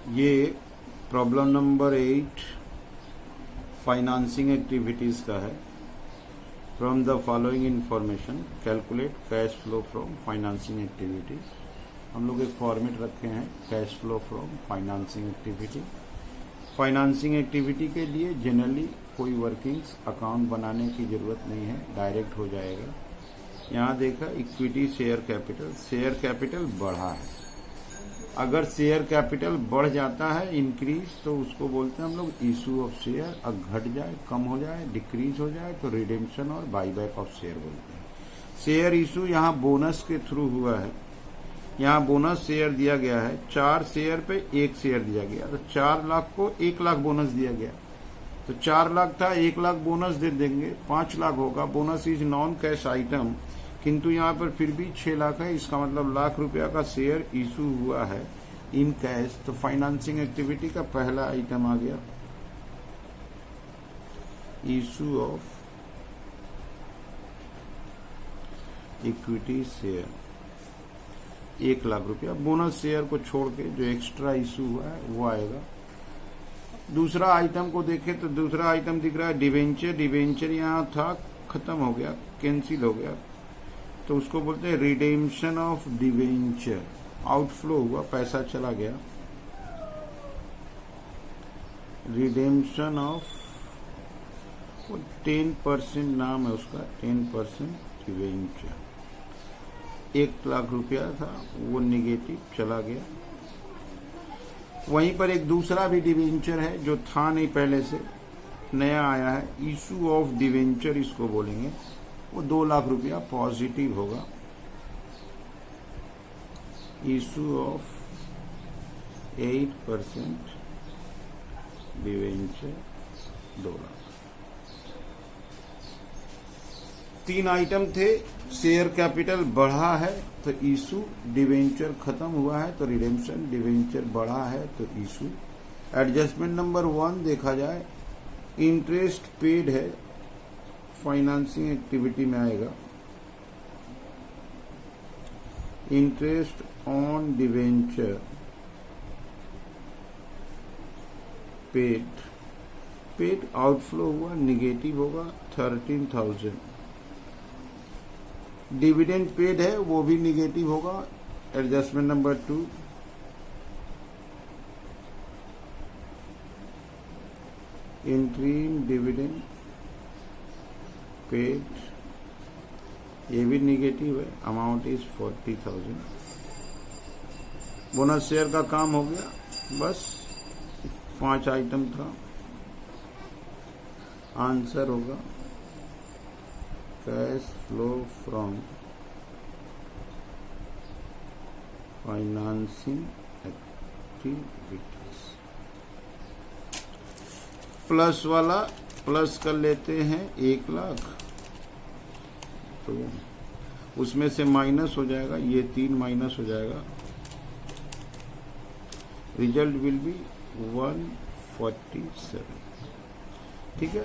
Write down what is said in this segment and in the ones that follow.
ये problem number 8 financing activities का है। From the following information calculate cash flow from financing activities. हम लोग एक फॉर्मेट रखे हैं, cash flow from financing activity. Financing activity के लिए जनरली कोई वर्किंग्स अकाउंट बनाने की जरूरत नहीं है, डायरेक्ट हो जाएगा। यहाँ देखा इक्विटी शेयर कैपिटल बढ़ा है। अगर शेयर कैपिटल बढ़ जाता है इंक्रीज, तो उसको बोलते हैं हम लोग इशू ऑफ शेयर। अगर घट जाए, कम हो जाए, डिक्रीज हो जाए तो रिडेम्पशन और बाईबैक ऑफ शेयर बोलते हैं। शेयर इशू यहाँ बोनस के थ्रू हुआ है। यहाँ बोनस शेयर दिया गया है, 4 शेयर पे 1 शेयर दिया गया, तो 4 लाख को 1 लाख बोनस दिया गया। तो 4 लाख था, 1 लाख बोनस दे देंगे, 5 लाख होगा। Bonus is non cash item, किंतु यहाँ पर फिर भी 6 लाख है। इसका मतलब लाख रुपया का शेयर इशू हुआ है इन कैश। तो फाइनेंसिंग एक्टिविटी का पहला आइटम आ गया, issue of equity share, 1 lakh रुपया। बोनस शेयर को छोड़ के जो एक्स्ट्रा इशू हुआ है वो आएगा। दूसरा आइटम को देखें तो दूसरा आइटम दिख रहा है डिवेंचर यहाँ था, खत्म हो गया, कैंसिल हो गया, तो उसको बोलते हैं रिडेम्पशन ऑफ डिवेंचर। आउटफ्लो हुआ, पैसा चला गया। रिडेम्पशन ऑफ 10% नाम है उसका, 10% डिवेंचर। 1 लाख रुपया था, वो निगेटिव चला गया। वहीं पर एक दूसरा भी डिवेंचर है जो था नहीं पहले से, नया आया है, इशू ऑफ डिवेंचर इसको बोलेंगे। वो 2 लाख रुपया पॉजिटिव होगा। Issue of 8% debenture, 2 lakh. 3 item थे। शेयर कैपिटल बढ़ा है तो इशू, डिवेंचर खत्म हुआ है तो रिडेम्पशन, डिवेंचर बढ़ा है तो इशू। एडजस्टमेंट नंबर 1 देखा जाए, इंटरेस्ट पेड है, फाइनेंसिंग एक्टिविटी में आएगा। Interest on debenture paid outflow हुआ, निगेटिव होगा, 13,000। डिविडेंड पेड है, वो भी निगेटिव होगा। Adjustment number 2, interim dividend paid, ये भी निगेटिव है, अमाउंट इज 40,000। बोनस शेयर का काम हो गया। बस 5 आइटम था। आंसर होगा cash flow from financing activities. Plus वाला प्लस कर लेते हैं 1 लाख, तो उसमें से माइनस हो जाएगा, ये 3 माइनस हो जाएगा। Result will be 147। ठीक है।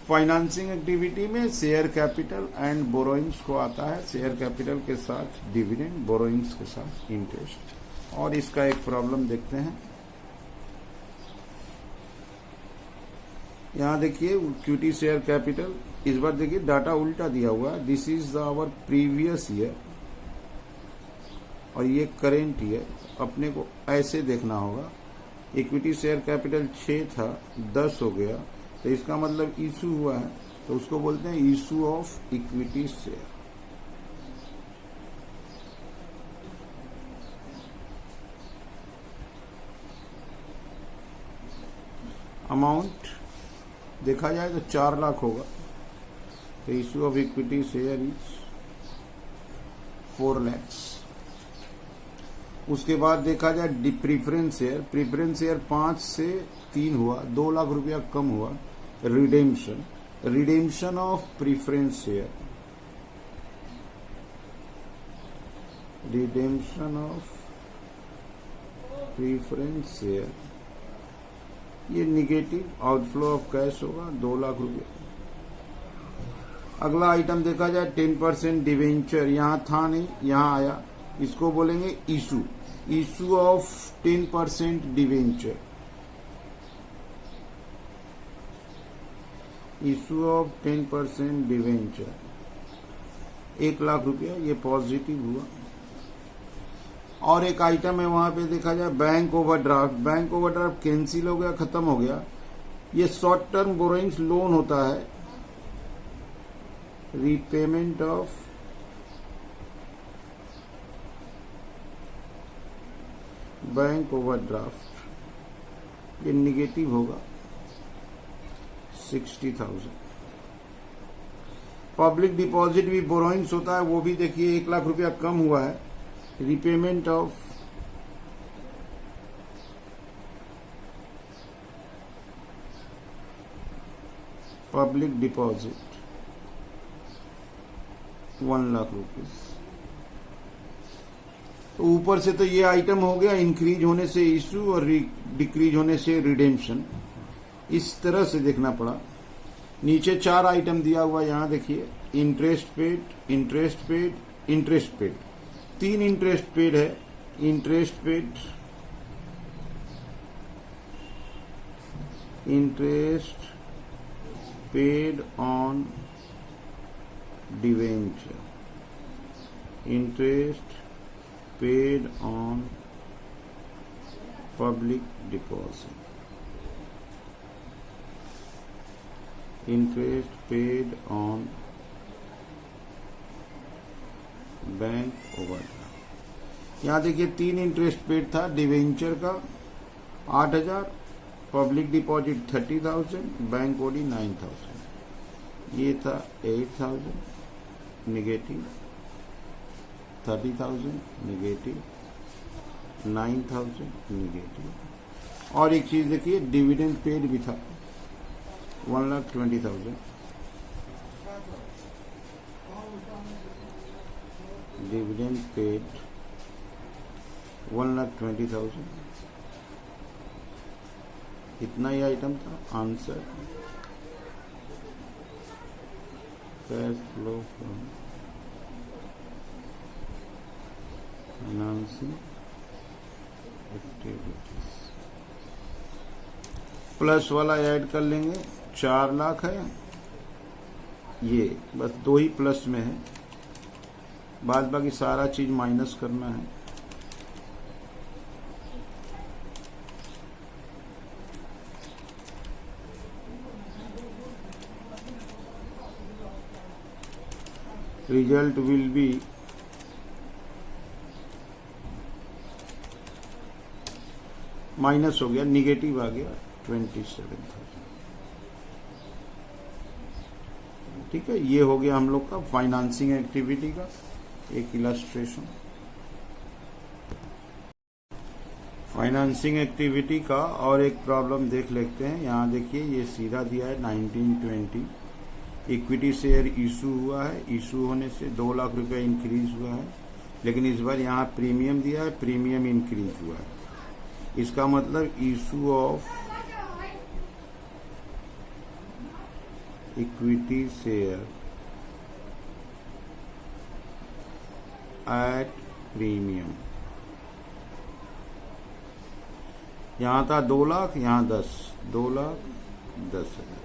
फाइनेंसिंग एक्टिविटी में शेयर कैपिटल एंड बोरोइंग्स को आता है। शेयर कैपिटल के साथ डिविडेंड, बोरोइंग्स के साथ इंटरेस्ट। और इसका एक प्रॉब्लम देखते हैं। यहां देखिए इक्विटी शेयर कैपिटल, इस बार देखिए डाटा उल्टा दिया हुआ है। This is our previous year और ये करेंट ईयर। अपने को ऐसे देखना होगा। इक्विटी शेयर कैपिटल 6 था, 10 हो गया, तो इसका मतलब इशू हुआ है, तो उसको बोलते हैं issue of equity share. Amount देखा जाए तो 4 लाख होगा, तो issue of equity share is 4 lakhs। उसके बाद देखा जाए प्रीफरेंस शेयर 5 से 3 हुआ, 2 लाख रुपया कम हुआ। रिडेम्पशन ऑफ प्रीफरेंस शेयर, ये निगेटिव आउटफ्लो ऑफ कैश होगा, 2 लाख रुपया। अगला आइटम देखा जाए 10% डिवेंचर, यहां था नहीं, यहां आया, इसको बोलेंगे issue of 10% debenture, issue of 10% debenture, 1,00,000 रुपया, ये पॉजिटिव हुआ। और एक आइटम है वहां पे देखा जाए bank overdraft, bank overdraft cancel हो गया, खत्म हो गया। ये शॉर्ट टर्म बोरोइंग्स लोन होता है, रीपेमेंट ऑफ बैंक ओवरड्राफ्ट, ये निगेटिव होगा 60,000। पब्लिक डिपॉजिट भी बोरोइंग्स होता है, वो भी देखिए 1,00,000 रुपया कम हुआ है, repayment of public deposit 1,00,000 rupees. तो ऊपर से तो ये आइटम हो गया इंक्रीज होने से इशू और डिक्रीज होने से रिडेम्पशन, इस तरह से देखना पड़ा। नीचे 4 आइटम दिया हुआ, यहां देखिए interest paid, interest paid, interest paid, 3 interest paid है, interest paid, interest paid on debenture, interest paid on public deposit, interest paid on bank overdraft. यहां देखिए 3 इंटरेस्ट पेड था, डिवेंचर का 8,000, पब्लिक डिपॉजिट 30,000, बैंक ओडी 9,000। ये था 8,000 negative, 30,000 negative, 9,000 negative. और एक चीज देखिए डिविडेंड पेड भी था 1,20,000, डिविडेंड पेड 1,20,000। इतना ही आइटम था। Answer cash flow from financing activities. Plus वाला ऐड कर लेंगे, 4,00,000 है, ये बस 2 ही प्लस में है, बाद बाकी सारा चीज माइनस करना है। रिजल्ट विल बी माइनस हो गया, निगेटिव आ गया 27,000। ठीक है, ये हो गया हम लोग का फाइनेंसिंग एक्टिविटी का एक इलस्ट्रेशन। फाइनेंसिंग एक्टिविटी का और एक प्रॉब्लम देख लेते हैं। यहाँ देखिए ये सीधा दिया है 1920 इक्विटी शेयर इशू हुआ है, इशू होने से 2,00,000 रुपया इंक्रीज हुआ है, लेकिन इस बार यहाँ प्रीमियम दिया है, प्रीमियम इंक्रीज हुआ है। इसका मतलब issue of equity share at premium, यहां था 2,00,000, यहां 10, 2,10,000।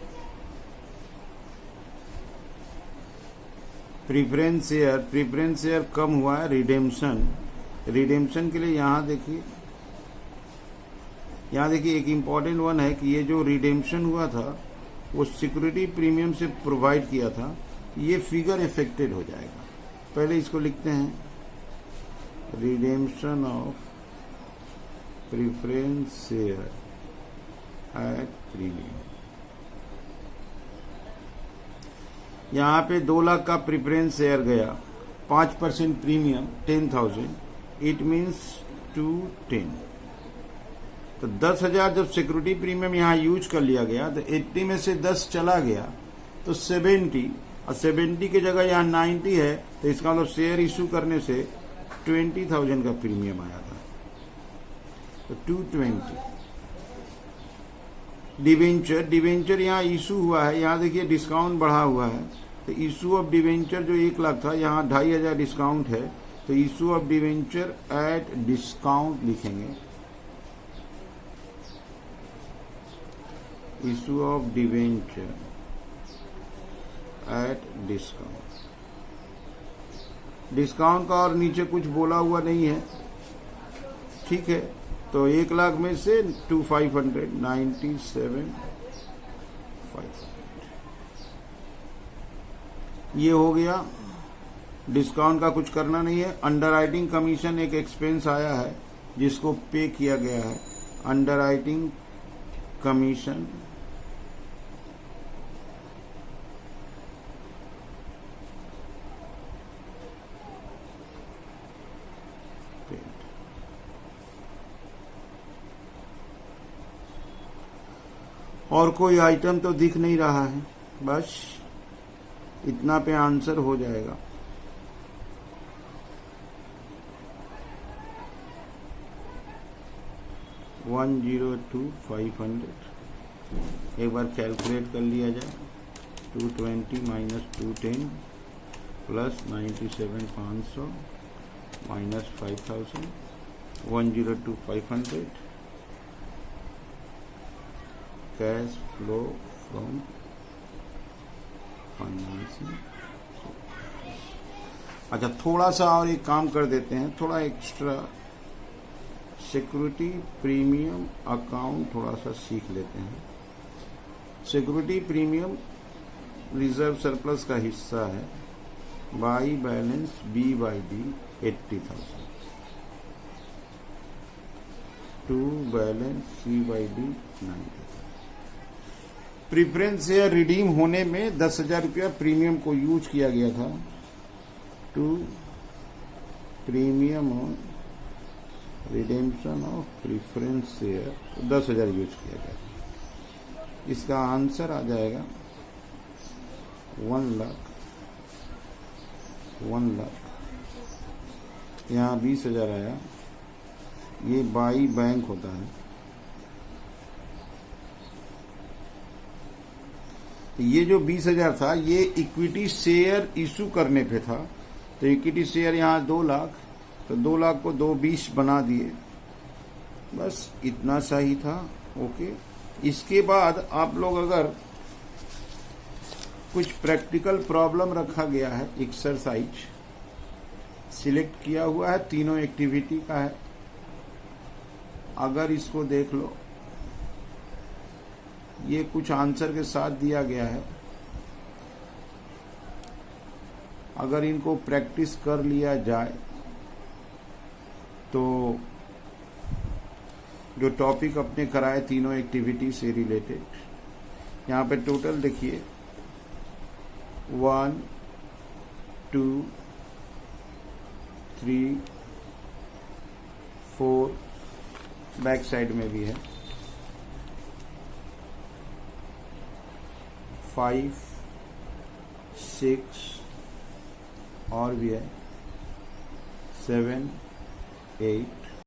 प्रीफरेंस शेयर कम हुआ है, रिडेम्पशन के लिए यहां देखिए एक इंपॉर्टेंट वन है कि ये जो रिडेम्पशन हुआ था वो सिक्योरिटी प्रीमियम से प्रोवाइड किया था, ये फिगर इफेक्टेड हो जाएगा। पहले इसको लिखते हैं, redemption of preference share at premium. यहां पे 2,00,000 का प्रीफरेंस शेयर गया, 5% प्रीमियम 10,000, इट मीन्स 210। तो 10,000 जब सिक्योरिटी प्रीमियम यहाँ यूज कर लिया गया तो 80 में से 10 चला गया तो 70, और 70 की जगह यहाँ 90 है, तो इसका मतलब शेयर इशू करने से 20,000 का प्रीमियम आया था, तो 220। डिवेंचर यहाँ इशू हुआ है, यहाँ देखिए डिस्काउंट बढ़ा हुआ है, तो इशू ऑफ डिवेंचर जो 1,00,000 था, यहाँ 2,500 डिस्काउंट है, तो issue of debenture at discount लिखेंगे, issue of debenture at discount. Discount का और नीचे कुछ बोला हुआ नहीं है, ठीक है। तो 1 लाख में से 2,597,500 ये हो गया। डिस्काउंट का कुछ करना नहीं है। अंडरराइटिंग कमीशन एक एक्सपेंस आया है जिसको पे किया गया है। अंडरराइटिंग कमीशन और कोई आइटम तो दिख नहीं रहा है, बस इतना पे आंसर हो जाएगा। $102,500 एक बार कैलकुलेट कर लिया जाए। 220 minus 210 plus 97,500 minus 5,000 $102,500 cash flow from financing. अच्छा, थोड़ा सा और एक काम कर देते हैं, थोड़ा एक्स्ट्रा सिक्योरिटी प्रीमियम अकाउंट थोड़ा सा सीख लेते हैं। सिक्योरिटी प्रीमियम रिजर्व सरप्लस का हिस्सा है। By balance B by D 80,000 to balance C by D 90,000। Preference share redeem होने में 10,000 रुपया प्रीमियम को यूज किया गया था। To premium redemption of preference share 10,000 use किया गया। इसका आंसर आ जाएगा 1 लाख। यहाँ 20,000 आया, ये बाई बैंक होता है। ये जो 20,000 था ये इक्विटी शेयर इशू करने पे था, तो इक्विटी शेयर यहाँ 2 लाख, तो 2 लाख को 220 बना दिए, बस इतना सा ही था। ओके, इसके बाद आप लोग अगर कुछ प्रैक्टिकल प्रॉब्लम रखा गया है, एक्सरसाइज सिलेक्ट किया हुआ है, तीनों एक्टिविटी का है, अगर इसको देख लो, ये कुछ आंसर के साथ दिया गया है। अगर इनको प्रैक्टिस कर लिया जाए तो जो टॉपिक अपने कराए तीनों एक्टिविटी से रिलेटेड, यहाँ पे टोटल देखिए 1 2 3 4, बैक साइड में भी है 5 6 और भी है 7 8